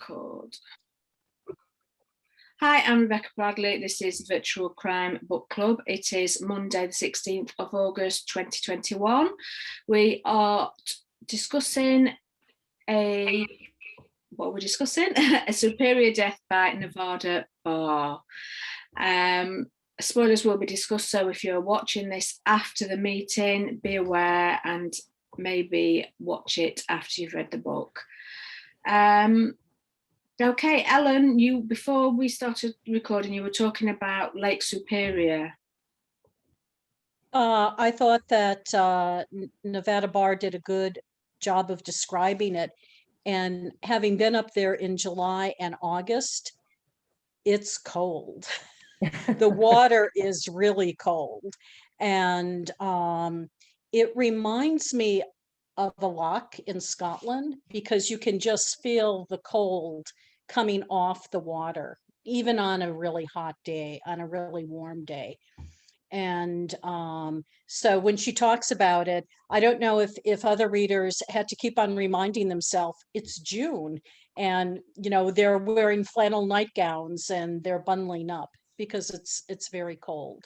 record. Hi, I'm Rebecca Bradley. This is Virtual Crime Book Club. It is Monday, the 16th of August, 2021. We are discussing a superior death by Nevada Barr. Spoilers will be discussed, so if you're watching this after the meeting, be aware and maybe watch it after you've read the book. Okay, Ellen, before we started recording, you were talking about Lake Superior. I thought that Nevada Barr did a good job of describing it. And having been up there in July and August, it's cold. The water is really cold. And it reminds me of a loch in Scotland, because you can just feel the cold coming off the water, even on a really hot day, on a really warm day. And so when she talks about it, I don't know if other readers had to keep on reminding themselves it's June, and they're wearing flannel nightgowns and they're bundling up because it's very cold.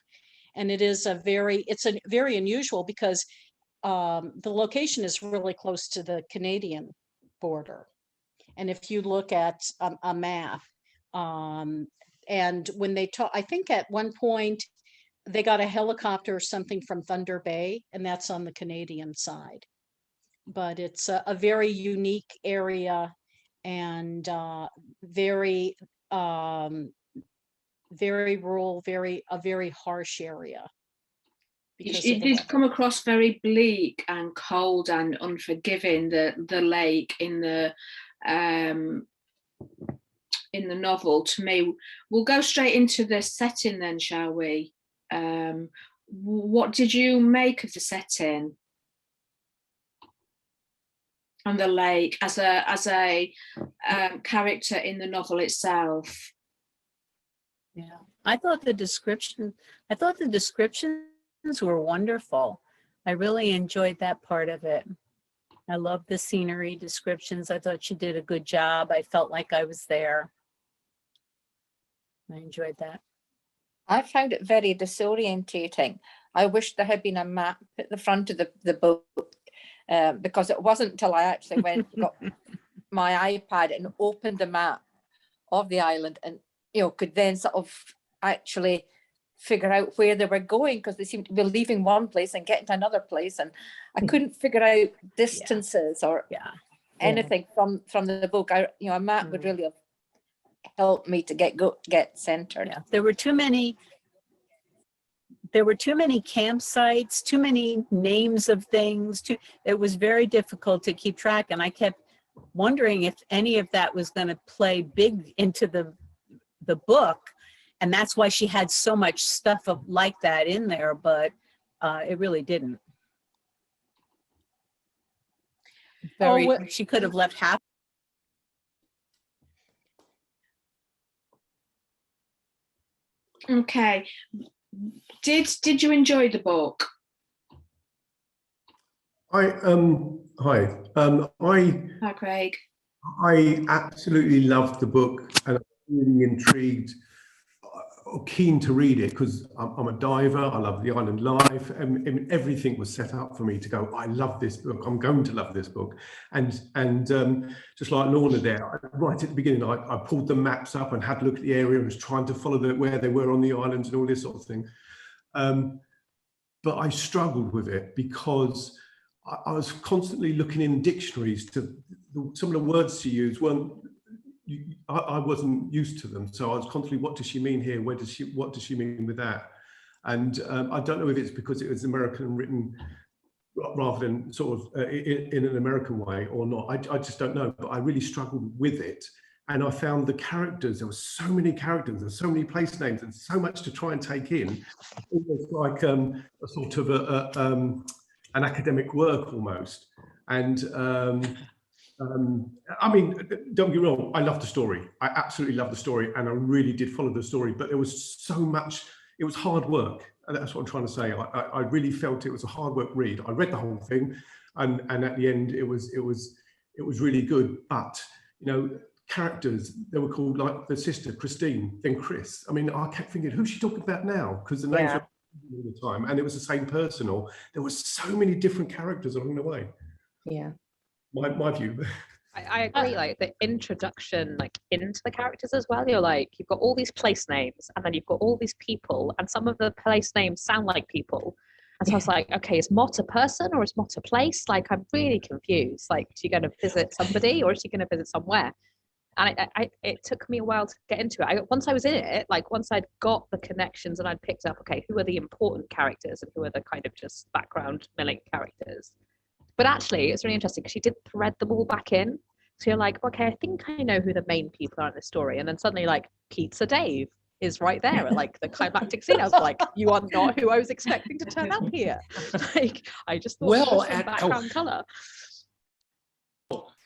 And it's a very unusual, because the location is really close to the Canadian border. And if you look at a map, and when they talk, I think at one point they got a helicopter or something from Thunder Bay, and that's on the Canadian side. But it's a very unique area, and very rural, a very harsh area. It did come across very bleak and cold and unforgiving, the lake in the novel, to me. We'll go straight into the setting then, shall we? What did you make of the setting on the lake as a character in the novel itself? Yeah, I thought the descriptions were wonderful. I really enjoyed that part of it. I love the scenery descriptions. I thought she did a good job. I felt like I was there. I enjoyed that. I found it very disorientating. I wish there had been a map at the front of the book, because it wasn't until I actually got my iPad and opened the map of the island, and could then sort of actually figure out where they were going, because they seemed to be leaving one place and getting to another place, and I couldn't figure out distances or anything from the book. A map would really have helped me to get centered. Yeah, there were too many campsites, too many names of things. It was very difficult to keep track, and I kept wondering if any of that was going to play big into the book, and that's why she had so much stuff like that in there, but it really didn't. She could have left half. Okay. Did you enjoy the book? Hi, Craig. I absolutely loved the book, and I'm really intrigued, keen to read it, because I'm a diver. I love the island life, and everything was set up for me to go, I love this book. I'm going to love this book. And just like Lorna there, right at the beginning, I pulled the maps up and had a look at the area and was trying to follow where they were on the islands and all this sort of thing. But I struggled with it because I was constantly looking in dictionaries to some of the words she used I wasn't used to them, so I was constantly, what does she mean here? What does she mean with that? And I don't know if it's because it was American written rather than sort of in an American way or not. I just don't know, but I really struggled with it. And I found the characters, there were so many characters and so many place names and so much to try and take in. It was like a sort of an academic work almost. And I mean, don't get me wrong, I love the story. I absolutely love the story, and I really did follow the story, but there was so much, it was hard work. And that's what I'm trying to say. I really felt it was a hard work read. I read the whole thing, and at the end it was really good. But characters, they were called like the sister Christine, then Chris. I mean, I kept thinking, who's she talking about now? Because the names were all the time, and it was the same person, or there were so many different characters along the way. Yeah. My view. I agree, like the introduction like into the characters as well. You're like, you've got all these place names and then you've got all these people, and some of the place names sound like people. And so I was like, okay, is Mott a person or is Mott a place? Like, I'm really confused. Like, is she going to visit somebody or is she going to visit somewhere? And it took me a while to get into it. Once I was in it, like once I'd got the connections and I'd picked up, okay, who are the important characters and who are the kind of just background milling characters. But actually, it's really interesting because she did thread them all back in. So you're like, okay, I think I know who the main people are in the story. And then suddenly, like, Pizza Dave is right there at like the climactic scene. I was like, you are not who I was expecting to turn up here. Like, I just thought it was some background color.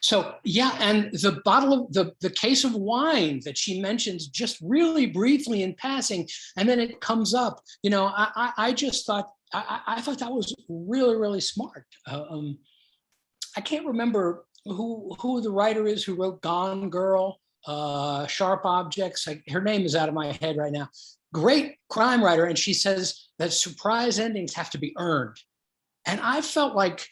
So yeah, and the bottle of the case of wine that she mentions just really briefly in passing, and then it comes up. You know, I just thought I thought that was really, really smart. I can't remember who the writer is who wrote Gone Girl, Sharp Objects. Her name is out of my head right now. Great crime writer, and she says that surprise endings have to be earned. And I felt like,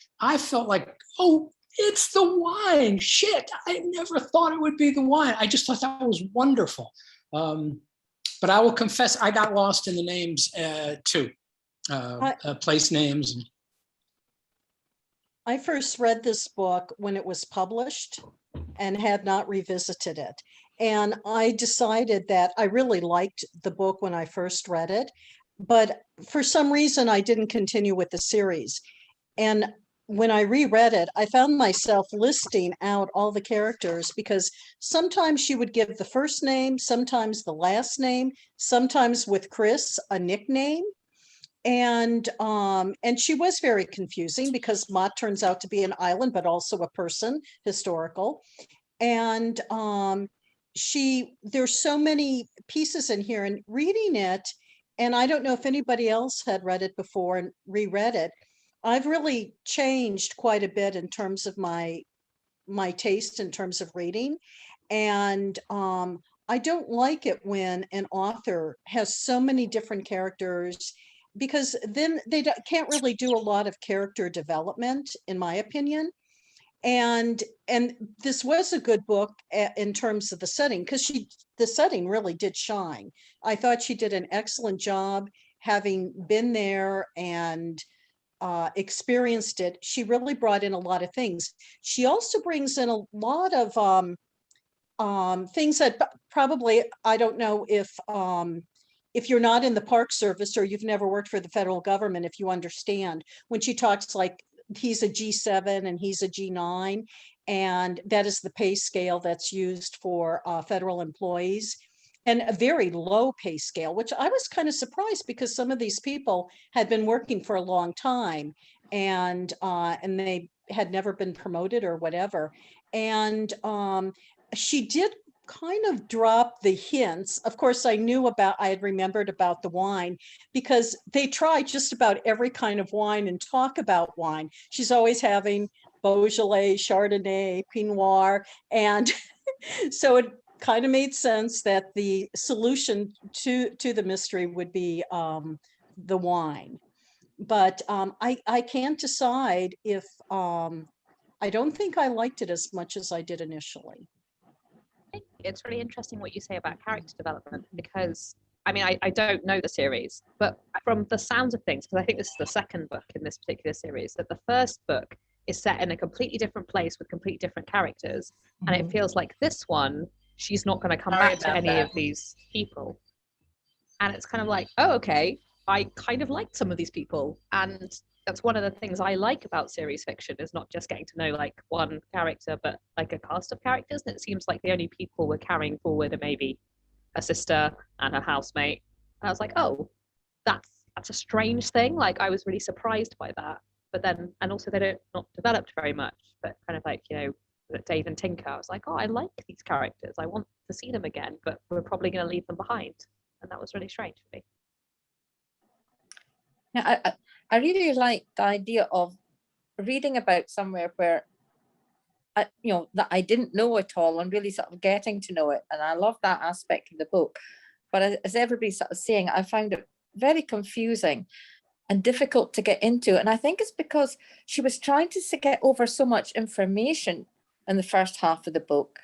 oh, it's the wine. Shit, I never thought it would be the wine. I just thought that was wonderful. But I will confess, I got lost in the names too, place names. I first read this book when it was published and had not revisited it. And I decided that I really liked the book when I first read it, but for some reason I didn't continue with the series. And when I reread it, I found myself listing out all the characters because sometimes she would give the first name, sometimes the last name, sometimes with Chris, a nickname. And she was very confusing because Mott turns out to be an island, but also a person, historical. And there's so many pieces in here, and reading it, and I don't know if anybody else had read it before and reread it, I've really changed quite a bit in terms of my taste in terms of reading. And I don't like it when an author has so many different characters, because then they can't really do a lot of character development, in my opinion. And this was a good book in terms of the setting, because the setting really did shine. I thought she did an excellent job, having been there and experienced it. She really brought in a lot of things. She also brings in a lot of things that probably, I don't know if you're not in the Park Service or you've never worked for the federal government, if you understand when she talks like he's a G7 and he's a G9, and that is the pay scale that's used for federal employees. And a very low pay scale, which I was kind of surprised because some of these people had been working for a long time and they had never been promoted or whatever. And she did kind of drop the hints. Of course, I had remembered about the wine because they try just about every kind of wine and talk about wine. She's always having Beaujolais, Chardonnay, Pinot Noir. And so it kind of made sense that the solution to the mystery would be the wine. But I can't decide if I don't think I liked it as much as I did initially. It's really interesting what you say about character development, because I mean, I don't know the series, but from the sounds of things, because I think this is the second book in this particular series, that the first book is set in a completely different place with completely different characters. And it feels like this one, she's not going to come back to any of these people. And it's kind of like, oh, okay, I kind of liked some of these people. And that's one of the things I like about series fiction, is not just getting to know like one character, but like a cast of characters. And it seems like the only people we're carrying forward are maybe a sister and her housemate. And I was like, oh, that's a strange thing. Like, I was really surprised by that. But then, and also they're not developed very much, but kind of like, you know, Dave and Tinker, I was like, oh, I like these characters. I want to see them again, but we're probably going to leave them behind. And that was really strange for me. Yeah, I really like the idea of reading about somewhere where that I didn't know at all, and really sort of getting to know it. And I love that aspect of the book. But as everybody's sort of saying, I found it very confusing and difficult to get into. And I think it's because she was trying to get over so much information in the first half of the book,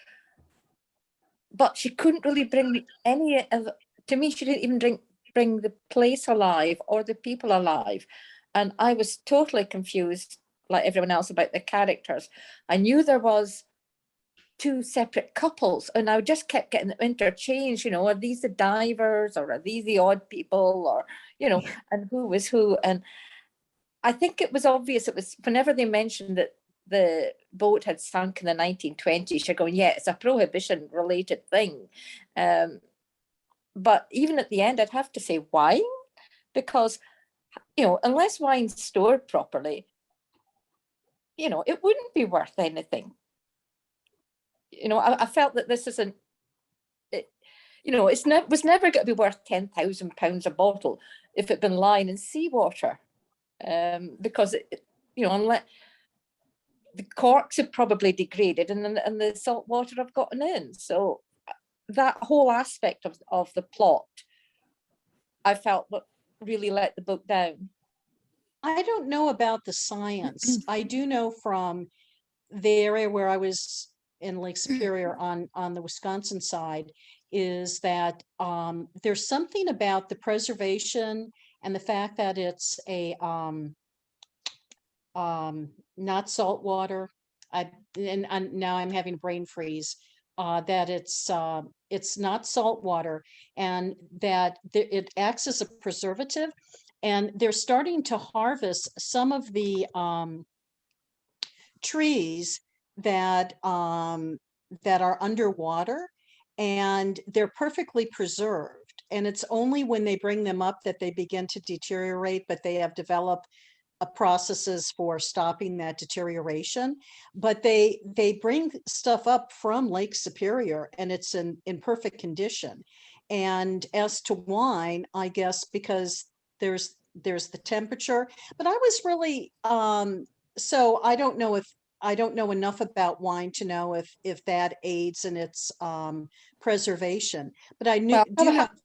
but she couldn't really bring any of, to me, she didn't even bring the place alive or the people alive. And I was totally confused, like everyone else, about the characters. I knew there was two separate couples, and I just kept getting them interchanged. Are these the divers, or are these the odd people, or and who was who? And I think it was obvious. It was whenever they mentioned that the boat had sunk in the 1920s, you're going, yeah, it's a prohibition related thing. But even at the end, I'd have to say wine, because unless wine's stored properly, it wouldn't be worth anything. I felt that this isn't, was never going to be worth £10,000 a bottle if it'd been lying in seawater, because unless the corks have probably degraded and the salt water have gotten in. So that whole aspect of the plot, I felt really let the book down. I don't know about the science. I do know from the area where I was in Lake Superior on the Wisconsin side, is that there's something about the preservation and the fact that it's a not salt water. And now I'm having a brain freeze. That it's not salt water, and that it acts as a preservative. And they're starting to harvest some of the trees that are underwater, and they're perfectly preserved. And it's only when they bring them up that they begin to deteriorate, but they have developed processes for stopping that deterioration. But they bring stuff up from Lake Superior, and it's in perfect condition. And as to wine, I guess because there's the temperature, but I was really so I don't know enough about wine to know if that aids in its preservation. But I knew.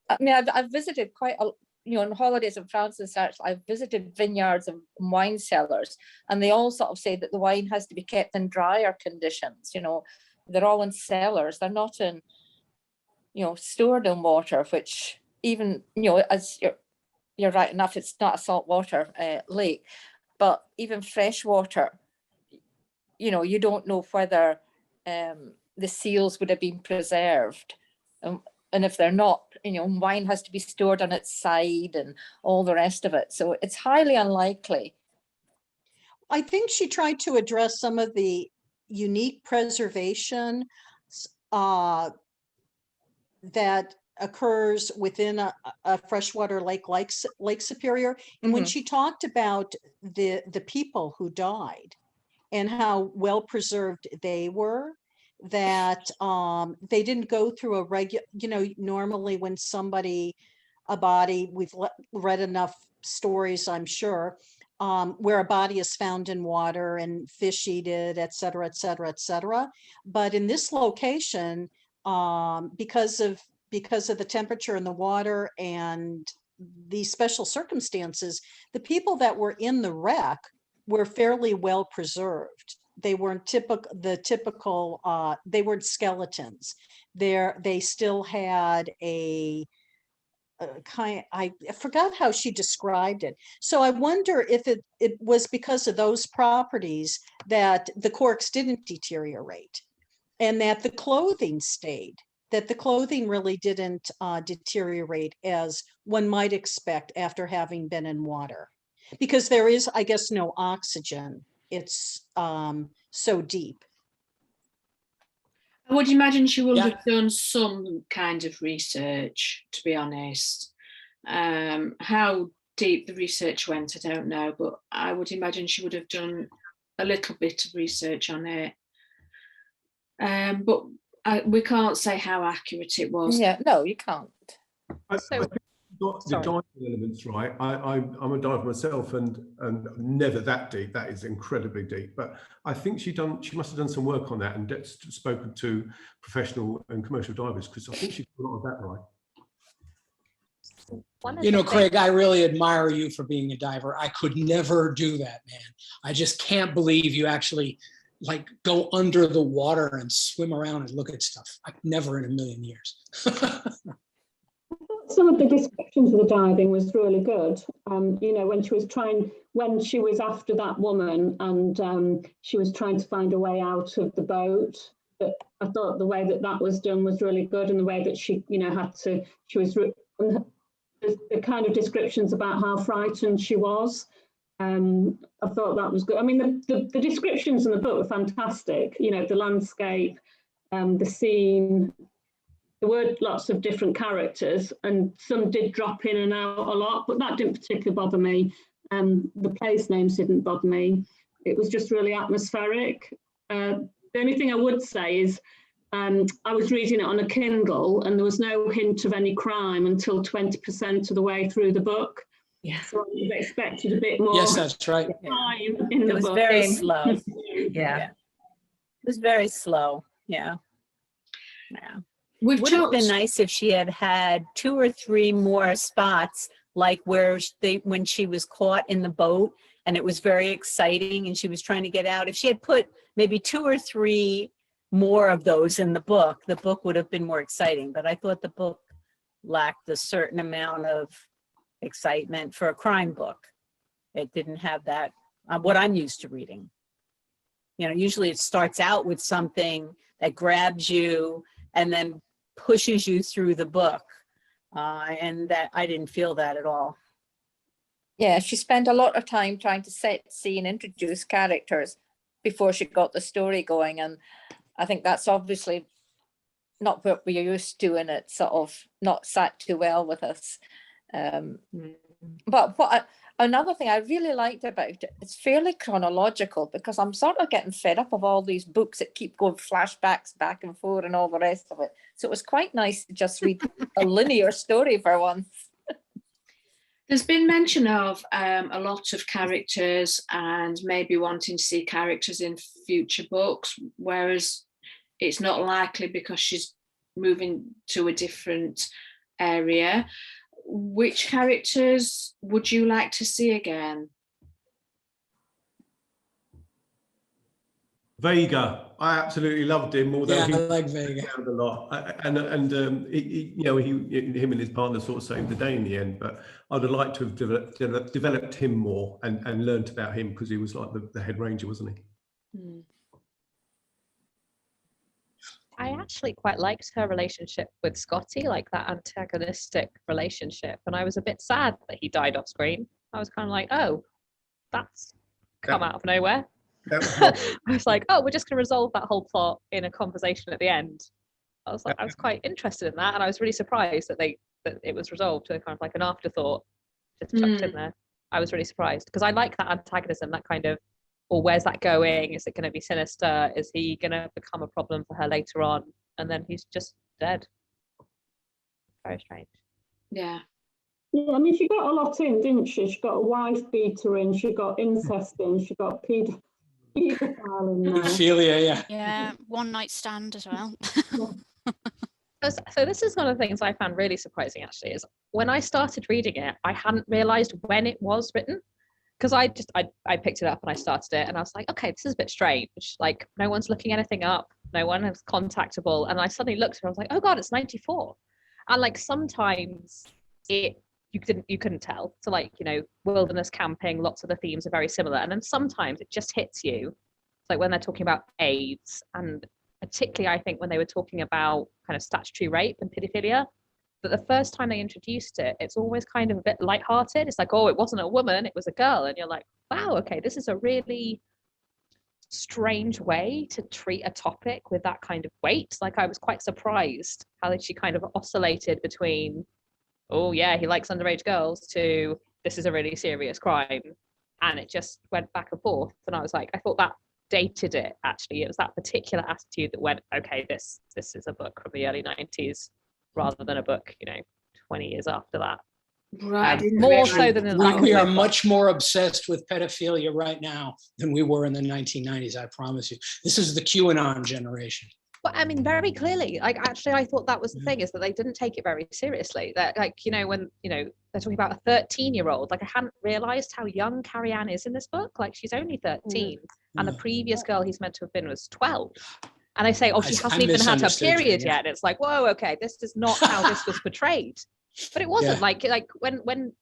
I've visited quite a, on holidays in France and such. I've visited vineyards and wine cellars, and they all sort of say that the wine has to be kept in drier conditions. They're all in cellars. They're not in, stored in water. Which even as you're right enough, it's not a saltwater lake, but even fresh water. You don't know whether the seals would have been preserved. And if they're not, wine has to be stored on its side and all the rest of it. So it's highly unlikely. I think she tried to address some of the unique preservation that occurs within a freshwater lake like Lake Superior. And when she talked about the people who died and how well preserved they were, that they didn't go through a regular, normally when a body, we've read enough stories, I'm sure, where a body is found in water and fish eat it, et cetera, et cetera, et cetera. But in this location, because of the temperature in the water and these special circumstances, the people that were in the wreck were fairly well preserved. They weren't typical, they weren't skeletons. They still had a kind, I forgot how she described it. So I wonder if it was because of those properties that the corks didn't deteriorate, and that the clothing stayed, that the clothing really didn't deteriorate as one might expect after having been in water. Because there is, I guess, no oxygen. It's so deep. I would imagine she would have done some kind of research, to be honest. How deep the research went, I don't know, but I would imagine she would have done a little bit of research on it. But we can't say how accurate it was. Yeah, no, you can't. I think got the Sorry. diving elements right. I'm a diver myself, and never that deep. That is incredibly deep. But I think she must have done some work on that and spoken to professional and commercial divers, because I think she got a lot of that right. One of You the know, things- Craig, I really admire you for being a diver. I could never do that, man. I just can't believe you actually like go under the water and swim around and look at stuff. I never in a million years. Some of the descriptions of the diving was really good. You know, when she was after that woman and she was trying to find a way out of the boat. But I thought the way that was done was really good, and the way that she, you know, the kind of descriptions about how frightened she was. I thought that was good. I mean, the descriptions in the book were fantastic. You know, the landscape, the scene. There were lots of different characters, and some did drop in and out a lot, but that didn't particularly bother me. The place names didn't bother me. It was just really atmospheric. The only thing I would say is I was reading it on a Kindle, and there was no hint of any crime until 20% of the way through the book. Yeah. So I was expected a bit more Yes, that's right. crime in It the was book. very Same. slow. Yeah. It was very slow. Yeah. Yeah. We've Would have been talked- nice if she had had 2 or 3 more spots, like where when she was caught in the boat and it was very exciting and she was trying to get out. If she had put maybe 2 or 3 more of those in the book would have been more exciting. But I thought the book lacked a certain amount of excitement for a crime book. It didn't have that, what I'm used to reading. You know, usually it starts out with something that grabs you and then pushes you through the book. And that I didn't feel that at all. Yeah, she spent a lot of time trying to set the scene, introduce characters before she got the story going. And I think that's obviously not what we're used to, and it's sort of not sat too well with us. But another thing I really liked about it, it's fairly chronological, because I'm sort of getting fed up of all these books that keep going flashbacks back and forth and all the rest of it. So it was quite nice to just read a linear story for once. There's been mention of a lot of characters and maybe wanting to see characters in future books, whereas it's not likely because she's moving to a different area. Which characters would you like to see again? Vega, I absolutely loved him, although Yeah, he I like Vega. a lot, and you know, him and his partner sort of saved the day in the end. But I'd have liked to have developed him more and learnt about him, because he was like the head ranger, wasn't he? I actually quite liked her relationship with Scotty, like that antagonistic relationship. And I was a bit sad that he died off screen. I was kind of like, oh, that's come out of nowhere. I was like, oh, we're just going to resolve that whole plot in a conversation at the end. I was quite interested in that, and I was really surprised that it was resolved to kind of like an afterthought, just chucked in there. I was really surprised, because I like that antagonism, that kind of, or where's that going? Is it going to be sinister? Is he going to become a problem for her later on? And then he's just dead. Very strange. Yeah. Yeah, I mean, she got a lot in, didn't she? She got a wife beater in, she got incest in, she got paedophile in there. Pedophilia, yeah. Yeah, one night stand as well. So this is one of the things I found really surprising, actually, is when I started reading it, I hadn't realized when it was written. Because I picked it up and I started it and I was like, okay, this is a bit strange. Like, no one's looking anything up, no one is contactable. And I suddenly looked and I was like, oh God, it's 94. And like sometimes you couldn't tell. So like, you know, wilderness camping, lots of the themes are very similar. And then sometimes it just hits you. It's like when they're talking about AIDS, and particularly I think when they were talking about kind of statutory rape and pedophilia. But the first time they introduced it, it's always kind of a bit lighthearted. It's like, oh, it wasn't a woman, it was a girl. And you're like, wow, okay, this is a really strange way to treat a topic with that kind of weight. Like, I was quite surprised how she kind of oscillated between, oh yeah, he likes underage girls, to this is a really serious crime. And it just went back and forth. And I was like, I thought that dated it, actually. It was that particular attitude that went, okay, this is a book from the early 90s. Rather than a book, you know, 20 years after that. Right, I didn't more realise so than that. in We are book. much more obsessed with pedophilia right now than we were in the 1990s, I promise you. This is the QAnon generation. But I mean, very clearly, like, actually, I thought that was the thing, is that they didn't take it very seriously. That, like, you know, when, you know, they're talking about a 13-year-old, like, I hadn't realized how young Carrie Ann is in this book. Like, she's only 13, and the previous girl he's meant to have been was 12. And they say, oh, she hasn't even had her period yet. And it's like, whoa, okay, this is not how this was portrayed. But it wasn't. Like when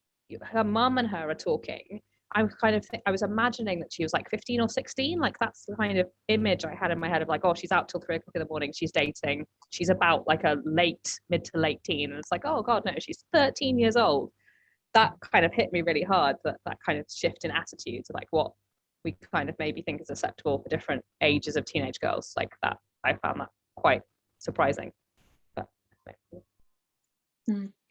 her mum and her are talking, I was kind of I was imagining that she was like 15 or 16. Like, that's the kind of image I had in my head of, like, oh, she's out till 3 o'clock in the morning, she's dating, she's about like a mid to late teen, and it's like, oh god, no, she's 13 years old. That kind of hit me really hard, that kind of shift in attitude to, like, what we kind of maybe think is acceptable for different ages of teenage girls. Like, that, I found that quite surprising. But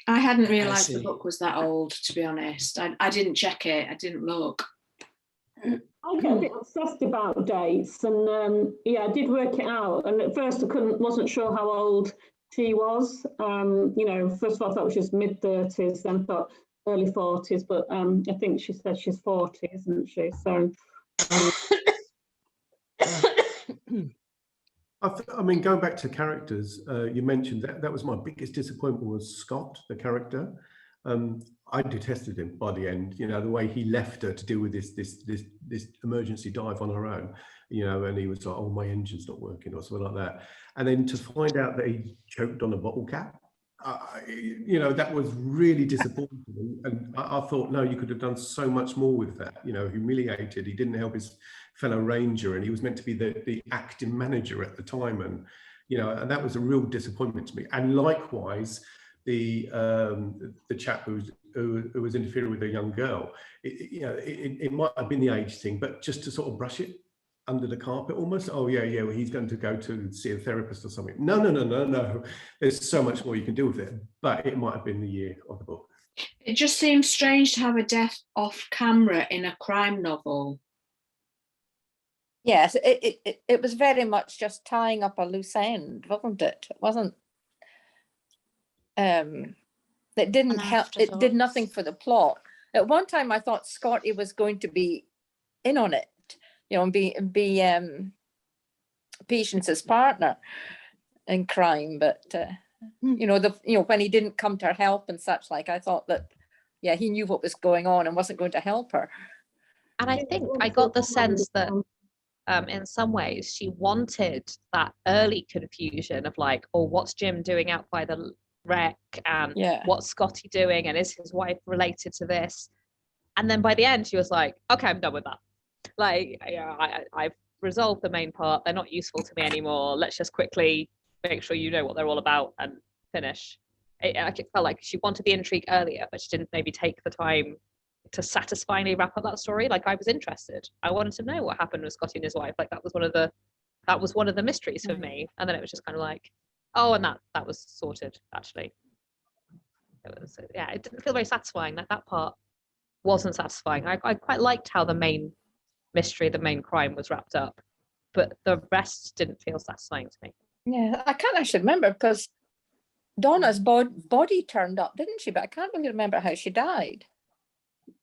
I hadn't realised the book was that old, to be honest. I didn't check it. I didn't look. I get a bit obsessed about dates, and yeah, I did work it out. And at first, wasn't sure how old she was. You know, first of all, I thought she was mid-30s, then thought early 40s, but I think she said she's 40, isn't she? So. I mean, going back to characters, you mentioned that was my biggest disappointment, was Scott, the character. I detested him by the end. You know, the way he left her to deal with this emergency dive on her own. You know, and he was like, "Oh, my engine's not working," or something like that. And then to find out that he choked on a bottle cap, you know, that was really disappointing. And I thought, no, you could have done so much more with that. You know, humiliated. He didn't help his fellow ranger, and he was meant to be the acting manager at the time, and you know, and that was a real disappointment to me. And likewise, the chap who was interfering with a young girl, you know, it might have been the age thing, but just to sort of brush it under the carpet almost. Oh yeah, well, he's going to go to see a therapist or something. No. There's so much more you can do with it, but it might have been the year of the book. It just seems strange to have a death off camera in a crime novel. Yes, it was very much just tying up a loose end, wasn't it? It wasn't. It didn't help. It did nothing for the plot. At one time, I thought Scotty was going to be in on it, you know, and be Patience's partner in crime. But you know, when he didn't come to her help and such, like, I thought that, yeah, he knew what was going on and wasn't going to help her. And I think I got the sense that in some ways she wanted that early confusion of, like, oh, what's Jim doing out by the wreck, and what's Scotty doing, and is his wife related to this? And then by the end she was like, okay, I'm done with that. Like, yeah, I've resolved the main part, they're not useful to me anymore, let's just quickly make sure you know what they're all about and finish. It felt like she wanted the intrigue earlier, but she didn't maybe take the time to satisfyingly wrap up that story. Like, I was interested, I wanted to know what happened with Scotty and his wife. Like, that was one of the mysteries for me. And then it was just kind of like, oh, and that was sorted. Actually, it didn't feel very satisfying. That part wasn't satisfying. I quite liked how the main mystery, the main crime, was wrapped up, but the rest didn't feel satisfying to me. Yeah, I can't actually remember, because Donna's body turned up, didn't she? But I can't really remember how she died.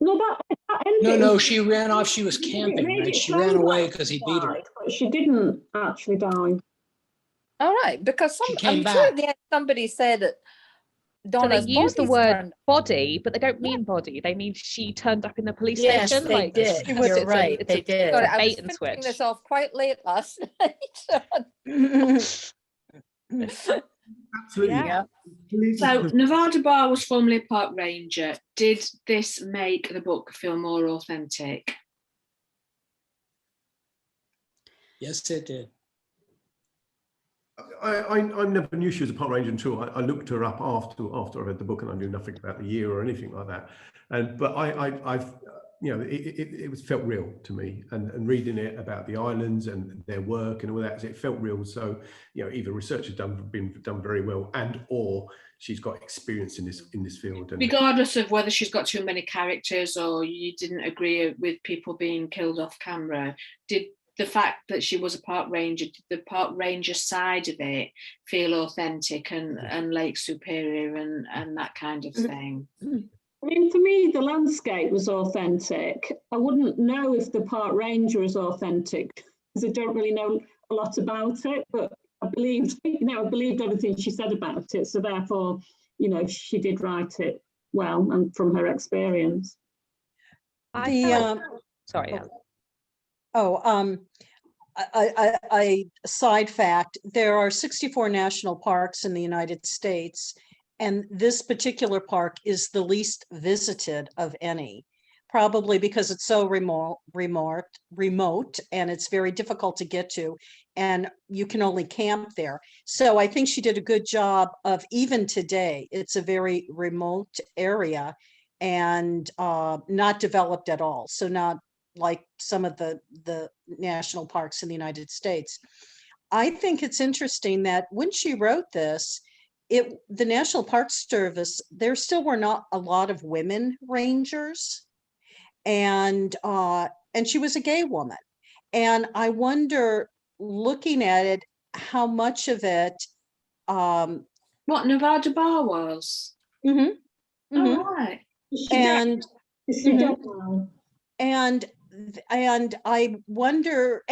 No, she ran off. She was camping, right? She ran away because he beat her. But she didn't actually die. All right, because she came I'm back. sure at the end somebody said that Donna's so they use the word body, but they don't mean body. They mean she turned up in the police station. They like, did. You're right. They did. Sorry, I was bait and finishing switch. this off quite late last night. Absolutely. Yeah. So Nevada Barr was formerly a park ranger. Did this make the book feel more authentic? Yes, it did. I never knew she was a park ranger until I looked her up after I read the book, and I knew nothing about the year or anything like that. But I've you know, it was felt real to me, and reading it about the islands and their work and all that, it felt real. So, you know, either research has been done very well, and or she's got experience in this field. And regardless of whether she's got too many characters or you didn't agree with people being killed off camera, did the fact that she was a park ranger, did the park ranger side of it feel authentic and Lake Superior and that kind of thing? I mean, for me, the landscape was authentic. I wouldn't know if the park ranger is authentic because I don't really know a lot about it, but I believed, I believed everything she said about it. So therefore, she did write it well and from her experience. Sorry. Anne. A side fact, there are 64 national parks in the United States, and this particular park is the least visited of any, probably because it's so remote, and it's very difficult to get to, and you can only camp there. So I think she did a good job of, even today, it's a very remote area and not developed at all. So not like some of the national parks in the United States. I think it's interesting that when she wrote this, the National Park Service, there still were not a lot of women rangers, and she was a gay woman. And I wonder, looking at it, how much of it what Nevada Barr was. Mm-hmm. Oh, right. And and I wonder,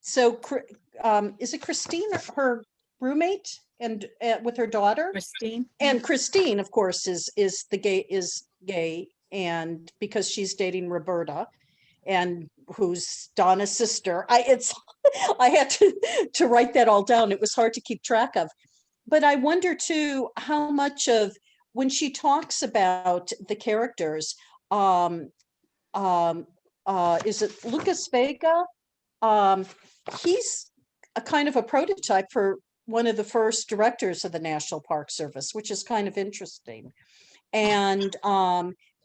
so is it Christine, her roommate, and with her daughter Christine? And Christine, of course, is gay, and because she's dating Roberta, and who's Donna's sister. I had to write that all down. It was hard to keep track of. But I wonder too how much of, when she talks about the characters, is it Lucas Vega? He's a kind of a prototype for one of the first directors of the National Park Service, which is kind of interesting. And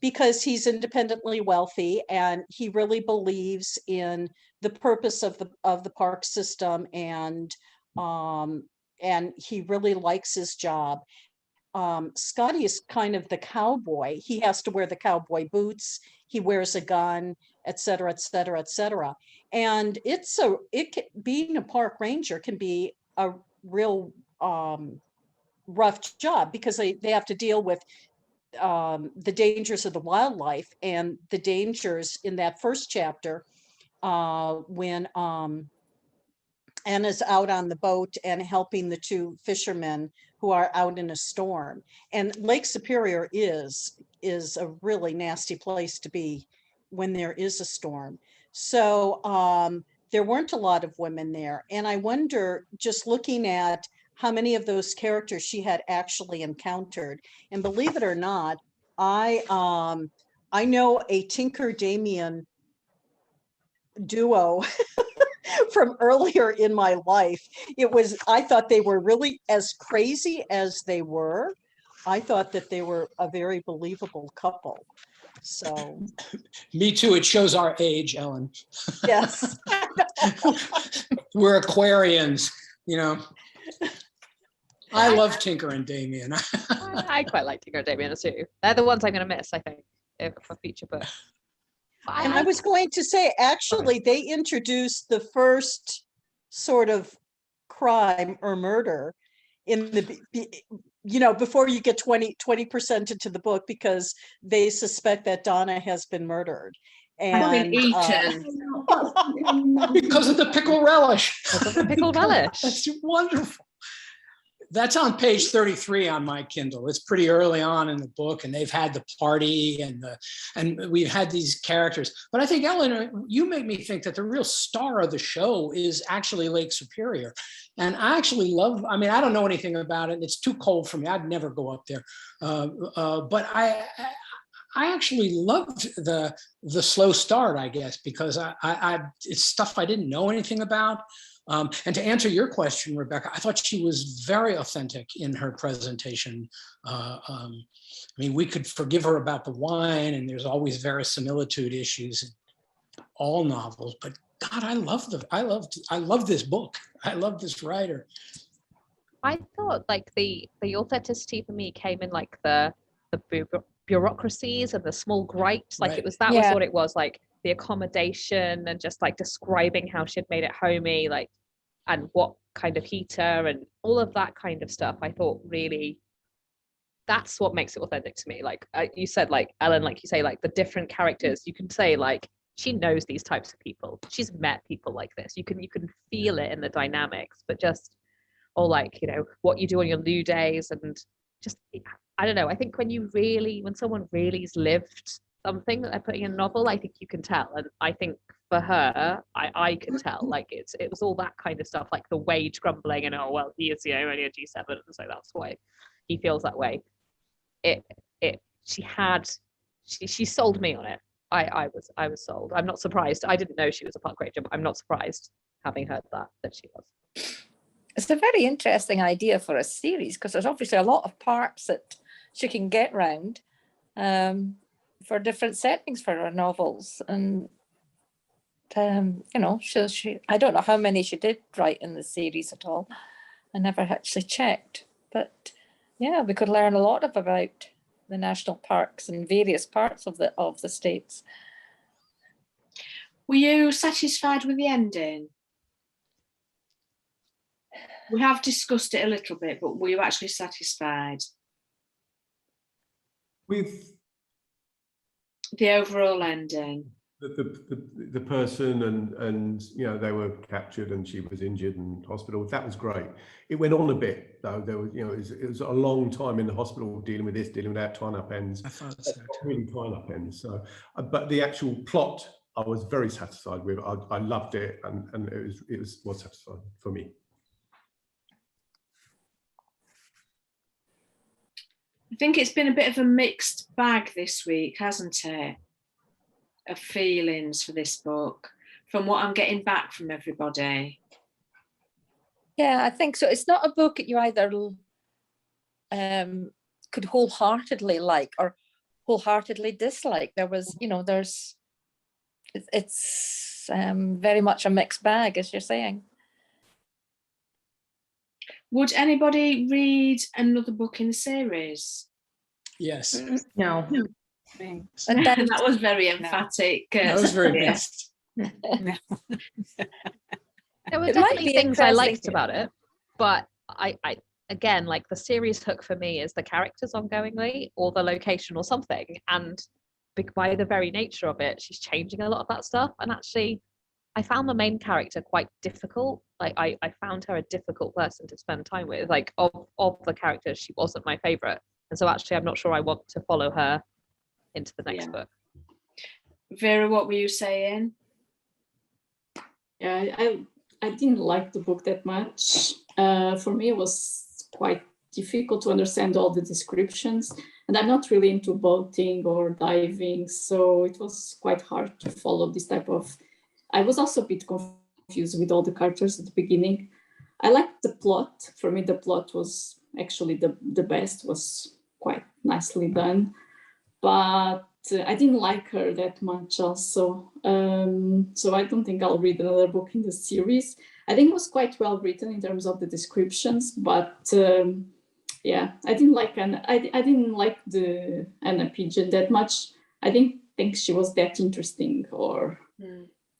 because he's independently wealthy and he really believes in the purpose of the park system, and he really likes his job. Scotty is kind of the cowboy. He has to wear the cowboy boots. He wears a gun, et cetera, et cetera, et cetera. And being a park ranger can be a real rough job, because they have to deal with the dangers of the wildlife, and the dangers in that first chapter when Anna's out on the boat and helping the two fishermen who are out in a storm. And Lake Superior is a really nasty place to be when there is a storm. So there weren't a lot of women there. And I wonder, just looking at how many of those characters she had actually encountered. And believe it or not, I know a Tinker Damien duo from earlier in my life. I thought they were really, as crazy as they were, I thought that they were a very believable couple. So me too. It shows our age, Ellen. Yes. We're Aquarians, I love Tinker and Damien. I quite like Tinker and Damien too. They're the ones I'm going to miss, I think, for future books. And I was going to say, actually, they introduced the first sort of crime or murder in before you get 20% into the book, because they suspect that Donna has been murdered. And because of the pickle relish. Because of the pickle relish. That's wonderful. That's on page 33 on my Kindle. It's pretty early on in the book, and they've had the party and we've had these characters. But I think, Ellen, you made me think that the real star of the show is actually Lake Superior. And I actually love, I don't know anything about it. It's too cold for me. I'd never go up there. But I actually loved the slow start, I guess, because it's stuff I didn't know anything about. And to answer your question, Rebecca, I thought she was very authentic in her presentation. We could forgive her about the wine, and there's always verisimilitude issues in all novels. But God, I love this book. I love this writer. I thought like the authenticity for me came in like the bureaucracies and the small gripes. Like was what it was, like the accommodation and just like describing how she'd made it homey, like, and what kind of heater and all of that kind of stuff. I thought really that's what makes it authentic to me. Like you said, like Ellen, like you say, like the different characters, you can say like she knows these types of people, she's met people like this, you can feel it in the dynamics, but just, or like, you know, what you do on your loo days, and just, I don't know, I think when someone really's lived something that they're putting in a novel, I think you can tell. And I think for her, I could tell, like it was all that kind of stuff, like the wage grumbling and, oh well, he is, you know, only a G7, and so that's why he feels that way. She sold me on it. I was sold. I'm not surprised. I didn't know she was a park ranger, but I'm not surprised, having heard that she was. It's a very interesting idea for a series, because there's obviously a lot of parks that she can get round for different settings for her novels. And you know, she I don't know how many she did write in the series at all. I never actually checked, but yeah, we could learn a lot about the national parks in various parts of the states. Were you satisfied with the ending? We have discussed it a little bit, but were you actually satisfied With the overall ending? the person and you know, they were captured and she was injured in hospital. That was great. It went on a bit though. There was, you know, it was a long time in the hospital dealing with this, dealing with that, tying up ends. I thought so too. Really tying up ends. So, but the actual plot, I was very satisfied with. I loved it, and it was satisfying for me. I think it's been a bit of a mixed bag this week, hasn't it? Of feelings for this book, from what I'm getting back from everybody. Yeah, I think so. It's not a book that you either could wholeheartedly like or wholeheartedly dislike. There was, you know, it's very much a mixed bag, as you're saying. Would anybody read another book in the series? Yes. No. But then, That was very emphatic. That was very yes. mixed. There were It might definitely be things I liked interesting. about it, but I again, like the series hook for me is the characters ongoingly, or the location, or something. And by the very nature of it, she's changing a lot of that stuff. And actually, I found the main character quite difficult. Like I found her a difficult person to spend time with. Like of the characters, she wasn't my favorite. And so actually, I'm not sure I want to follow her into the next book. Vera, what were you saying? Yeah, I didn't like the book that much. For me, it was quite difficult to understand all the descriptions, and I'm not really into boating or diving, so it was quite hard to follow this type of. I was also a bit confused with all the characters at the beginning. I liked the plot. For me, the plot was actually the best, was quite nicely done, but I didn't like her that much also. So I don't think I'll read another book in the series. I think it was quite well written in terms of the descriptions, but yeah, I didn't like the Anna Pigeon that much. I didn't think she was that interesting, or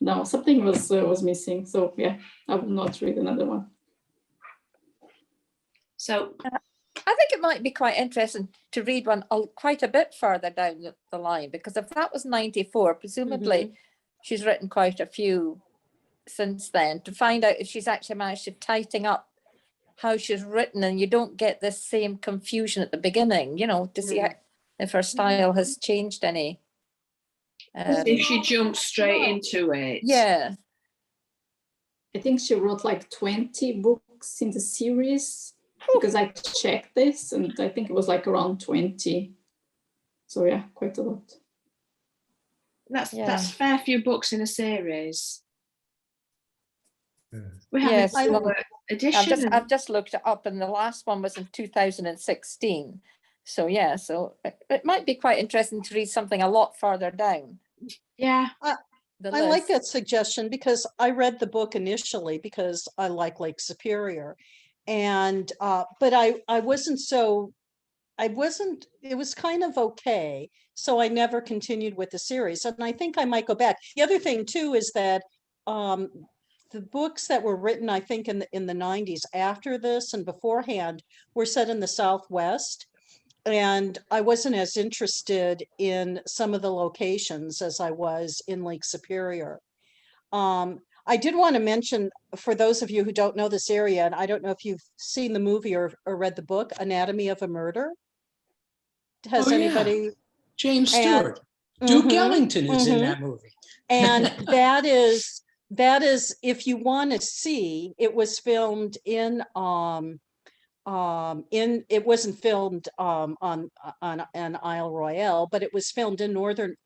no, something was missing. So yeah, I will not read another one. So I think it might be quite interesting to read one quite a bit further down the line, because if that was 94, presumably she's written quite a few since then, to find out if she's actually managed to tighten up how she's written, and you don't get this same confusion at the beginning, you know, to see if her style has changed any. If she jumps straight into it. Yeah. I think she wrote like 20 books in the series, because I checked this and I think it was like around 20. So yeah, quite a lot. That's a fair few books in a series. Yeah. We have Yes, a edition. I've just looked it up, and the last one was in 2016. So yeah, so it might be quite interesting to read something a lot further down. Yeah. I like that suggestion, because I read the book initially because I like Lake Superior, and but it was kind of okay, so I never continued with the series, and I think I might go back. The other thing too is that the books that were written, I think in the 90s after this and beforehand, were set in the Southwest, and I wasn't as interested in some of the locations as I was in Lake Superior. I did want to mention, for those of you who don't know this area, and I don't know if you've seen the movie or read the book, Anatomy of a Murder. Has Oh, yeah. anybody? James And- Stewart. Duke Mhm, Ellington is in mhm. that movie. And that is, if you want to see, it was filmed in it wasn't filmed on Isle Royale, but it was filmed in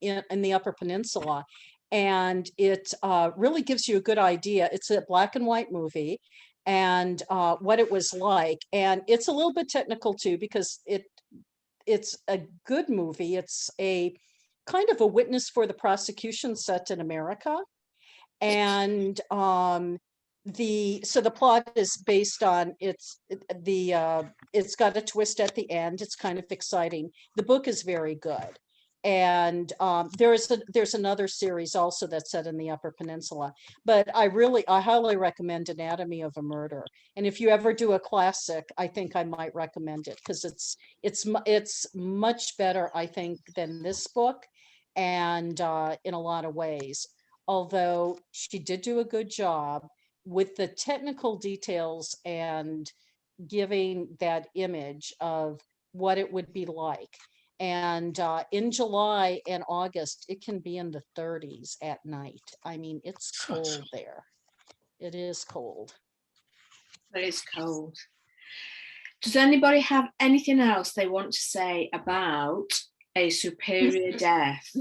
in the Upper Peninsula, and it really gives you a good idea. It's a black and white movie, and what it was like, and it's a little bit technical too, because it's a good movie. It's a kind of a witness for the prosecution set in America. And the plot is based on it's got a twist at the end. It's kind of exciting. The book is very good. And there's another series also that's set in the Upper Peninsula, but I highly recommend Anatomy of a Murder. And if you ever do a classic, I think I might recommend it, because it's much better, I think, than this book, and in a lot of ways. Although she did do a good job with the technical details and giving that image of what it would be like. And in July and August, it can be in the 30s at night. I mean, it's cold there. It is cold. It is cold. Does anybody have anything else they want to say about A Superior Death?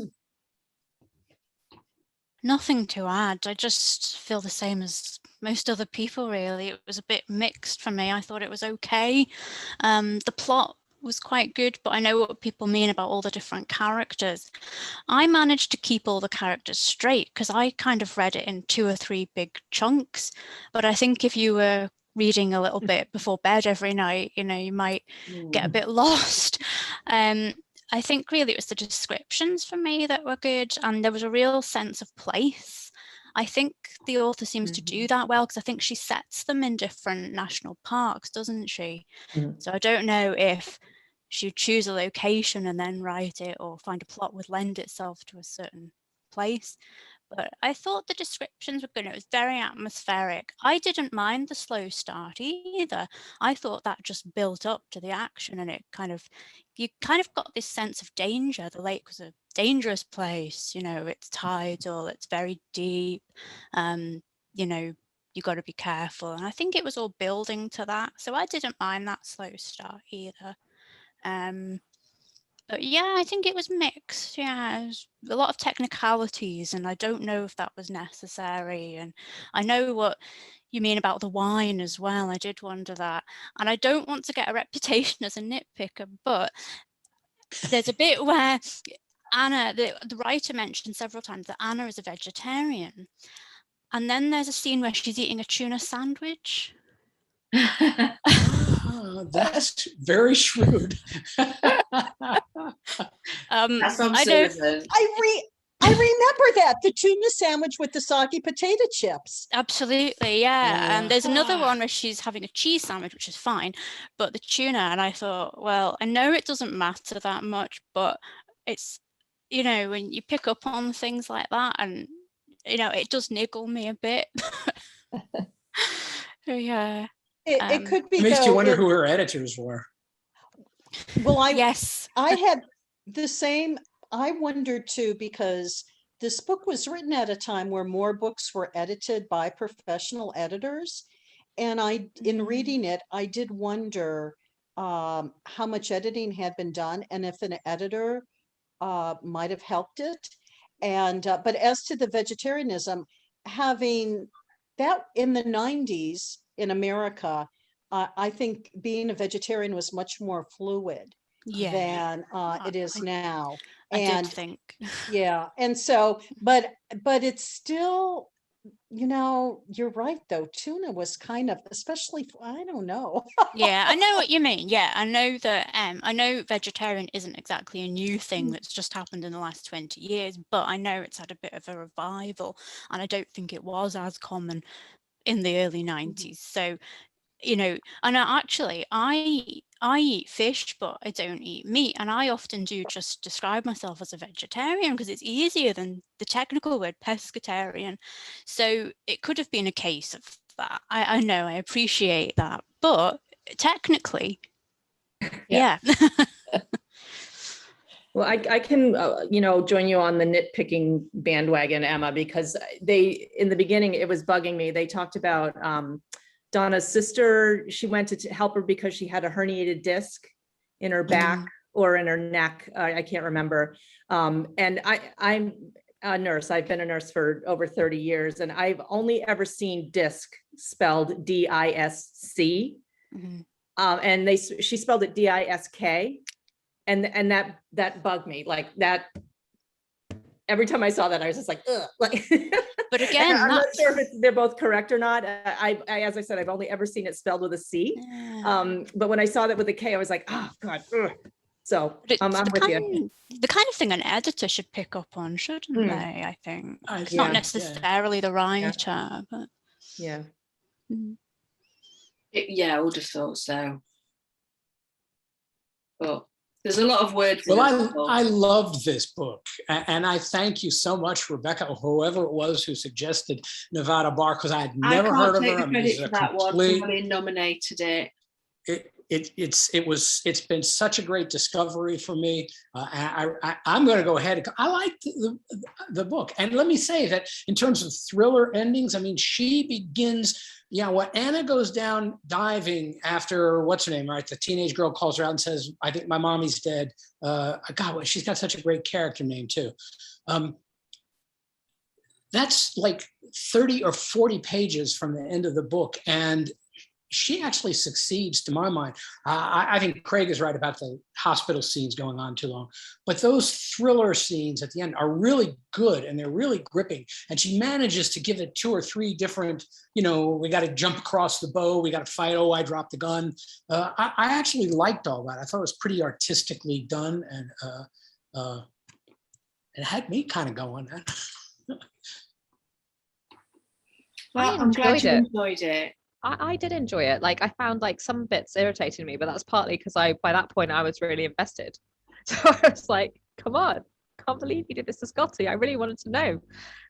Nothing to add. I just feel the same as most other people, really. It was a bit mixed for me. I thought it was okay. The plot was quite good, but I know what people mean about all the different characters. I managed to keep all the characters straight because I kind of read it in 2 or 3 big chunks. But I think if you were reading a little bit before bed every night, you might get a bit lost. I think really it was the descriptions for me that were good, and there was a real sense of place. I think the author seems to do that well, because I think she sets them in different national parks, doesn't she? So I don't know if she would choose a location and then write it, or find a plot would lend itself to a certain place. But I thought the descriptions were good. It was very atmospheric. I didn't mind the slow start either. I thought that just built up to the action, and you kind of got this sense of danger. The lake was a dangerous place, it's tidal, it's very deep, you got to be careful. And I think it was all building to that. So I didn't mind that slow start either. But yeah, I think it was mixed. Yeah, it was a lot of technicalities, and I don't know if that was necessary. And I know what you mean about the wine as well. I did wonder that. And I don't want to get a reputation as a nitpicker, but there's a bit where Anna, the writer, mentioned several times that Anna is a vegetarian. And then there's a scene where she's eating a tuna sandwich. That's very shrewd. That's I know. observant. I remember that, the tuna sandwich with the soggy potato chips. Absolutely, yeah. And there's another one where she's having a cheese sandwich, which is fine, but the tuna, and I thought, well, I know it doesn't matter that much, but it's, when you pick up on things like that, and, it does niggle me a bit. Yeah. It could be, It makes you though, wonder who her editors were. Well, yes, I had the same. I wondered too, because this book was written at a time where more books were edited by professional editors. And in reading it, I did wonder how much editing had been done, and if an editor might have helped it. And but as to the vegetarianism, having that in the 90s in America, I think being a vegetarian was much more fluid than it is now. I did think. Yeah, and so, but it's still, you're right though. Tuna was kind of, especially, I don't know. Yeah, I know what you mean. Yeah, I know that. I know vegetarian isn't exactly a new thing that's just happened in the last 20 years, but I know it's had a bit of a revival, and I don't think it was as common in the early 90s. So you know, and I eat fish, but I don't eat meat. And I often do just describe myself as a vegetarian because it's easier than the technical word pescatarian. So it could have been a case of that. I know, I appreciate that. But technically, yeah. Well, I can, join you on the nitpicking bandwagon, Emma, because in the beginning, it was bugging me. They talked about Donna's sister. She went to help her because she had a herniated disc in her back or in her neck. I can't remember. And I'm a nurse. I've been a nurse for over 30 years, and I've only ever seen disc spelled D-I-S-C. And she spelled it D-I-S-K. And that bugged me, like that. Every time I saw that, I was just like, ugh. Like, but again, I'm not sure if they're both correct or not. I, as I said, I've only ever seen it spelled with a C. But when I saw that with a K, I was like, oh God. Ugh. So I'm with you. The kind of thing an editor should pick up on, shouldn't they? I think it's not necessarily the writer, but yeah. Yeah, I would have thought so. But there's a lot of words. Well, I loved this book, and I thank you so much, Rebecca, or whoever it was who suggested Nevada Barr, because I had never heard of her. I can't take the credit for that one. Somebody nominated it. It's been such a great discovery for me. I'm going to go ahead. I liked the book, and let me say that in terms of thriller endings, I mean, she begins. Yeah, when Anna goes down diving after, what's her name, right? The teenage girl calls her out and says, I think my mommy's dead. God, she's got such a great character name too. That's like 30 or 40 pages from the end of the book. And she actually succeeds, to my mind. I think Craig is right about the hospital scenes going on too long, but those thriller scenes at the end are really good and they're really gripping. And she manages to give it 2 or 3 different, we got to jump across the bow, we got to fight, oh, I dropped the gun. I actually liked all that. I thought it was pretty artistically done, and it had me kind of going. Well, I'm glad you enjoyed it. I did enjoy it. Like, I found like some bits irritating me, but that's partly because by that point I was really invested. So I was like, come on, can't believe you did this to Scotty. I really wanted to know.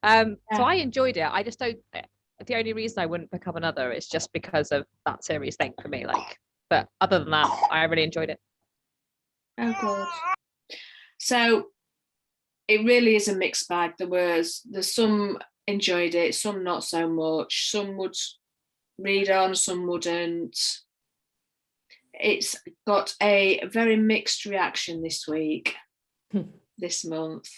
So I enjoyed it. I just don't, the only reason I wouldn't pick up another is just because of that series thing for me. Like, but other than that, I really enjoyed it. Oh God. So it really is a mixed bag. There's some enjoyed it, some not so much, some would read on, some wouldn't. It's got a very mixed reaction this week, this month.